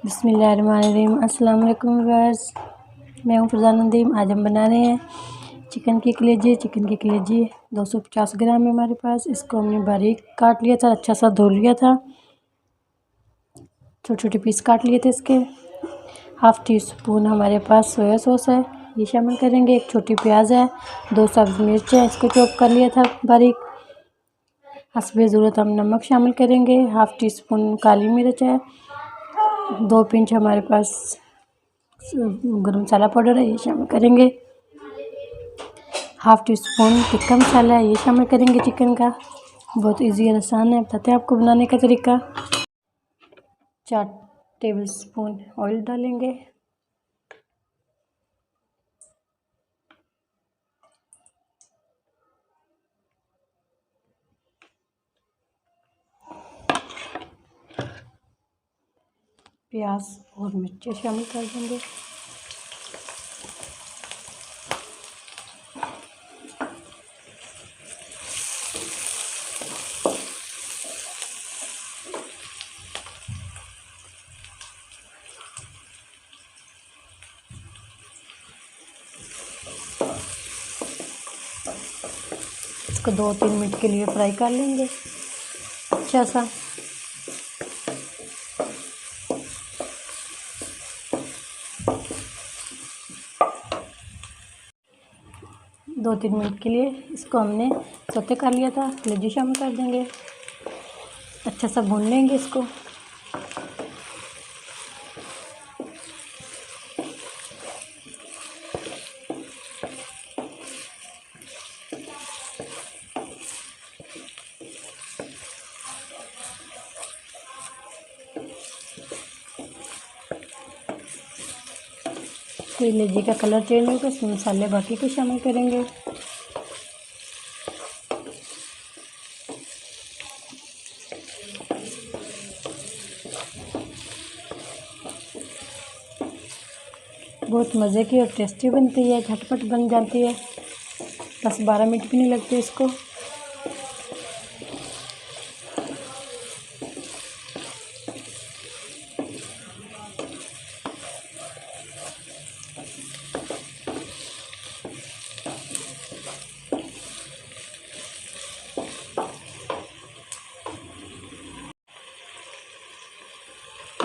बिस्मिल्लाहिर्रहमानिर्रहीम। अस्सलाम वालेकुम व्यूअर्स, मैं हूं फरजान नदीम। आज हम बना रहे हैं चिकन की कलेजी। चिकन की कलेजी 250 ग्राम है हमारे पास। इसको हमने बारीक काट लिया था, अच्छा सा धो लिया था, छोटे छोटे पीस काट लिए थे इसके। हाफ़ टी स्पून हमारे पास सोया सॉस है, ये शामिल करेंगे। एक छोटी प्याज है, 2 सब्ज़ मिर्च है, इसको चॉप कर लिया था बारीक। हस्बे ज़रूरत हम नमक शामिल करेंगे। हाफ़ टी स्पून काली मिर्च है, 2 पिंच हमारे पास गरम मसाला पाउडर है, ये शामिल करेंगे। Half tea spoon tikka masala है, ये शामिल करेंगे चिकन का। बहुत इजी और आसान है, बताते हैं आपको बनाने का तरीका। 4 टेबल स्पून ऑयल डालेंगे। प्याज और मिर्ची शामिल कर देंगे। इसको 2-3 मिनट के लिए फ्राई कर लेंगे अच्छा सा। दो तीन मिनट के लिए इसको हमने सौते कर लिया था। कलेजी शामिल कर देंगे, अच्छा सा भून लेंगे इसको। कलेजी का कलर चेंज होगा, इसमें मसाले बाकी के शामिल करेंगे। बहुत मज़े की और टेस्टी बनती है, झटपट बन जाती है, 10-12 मिनट भी नहीं लगते इसको।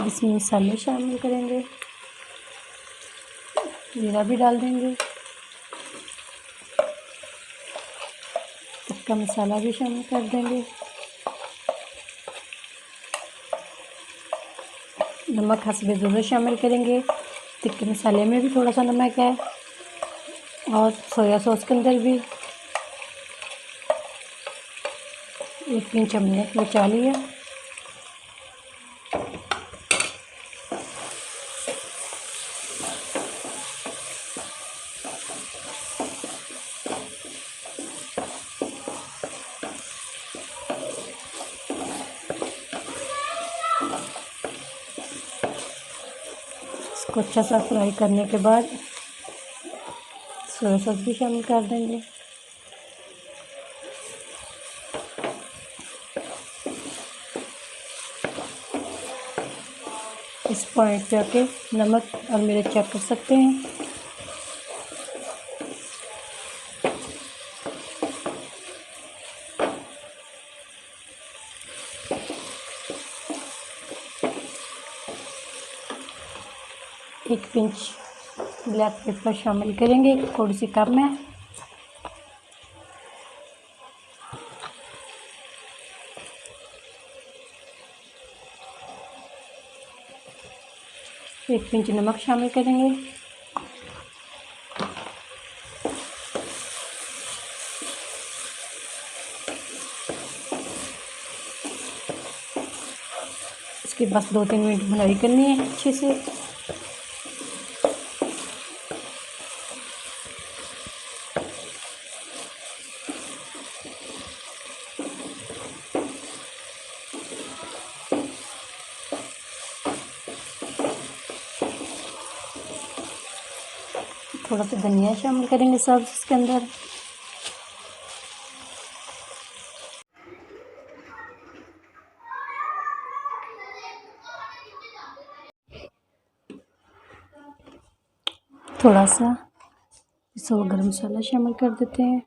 इसमें मसाले शामिल करेंगे, जीरा भी डाल देंगे, टिक्का मसाला भी शामिल कर देंगे। नमक हस्बे ज़रूरत शामिल करेंगे। टिक्के मसाले में भी थोड़ा सा नमक है और सोया सॉस के अंदर भी 1 पिंच हमने बचा लिया। इसको अच्छा सा फ्राई करने के बाद सोया सॉस भी शामिल कर देंगे। इस पॉइंट पे आके नमक और मिर्च चेक कर सकते हैं। एक पिंच ब्लैक पेपर शामिल करेंगे, थोड़ी सी कम है। एक पिंच नमक शामिल करेंगे। इसके बस 2-3 मिनट भुनाई करनी है अच्छे से। थोड़ा सा धनिया शामिल करेंगे सब इसके अंदर। थोड़ा सा इसको गरम मसाला शामिल कर देते हैं।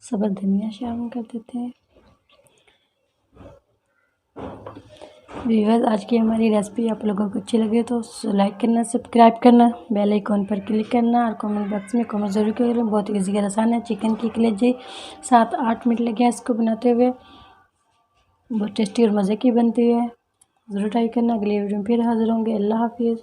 सब्ज़ धनिया शामिल कर देते हैं। व्यूअर्स, आज की हमारी रेसिपी आप लोगों को अच्छी लगे तो लाइक करना, सब्सक्राइब करना, बेल आइकॉन पर क्लिक करना और कमेंट बॉक्स में कमेंट ज़रूर करें। बहुत ईजी और आसान है। चिकन की कलेजी 7-8 मिनट लगे हैं इसको बनाते हुए। बहुत टेस्टी और मज़े की बनती है। ज़रूर ट्राई करना। अगली वीडियो में फिर हाज़िर होंगे। अल्लाह हाफिज़।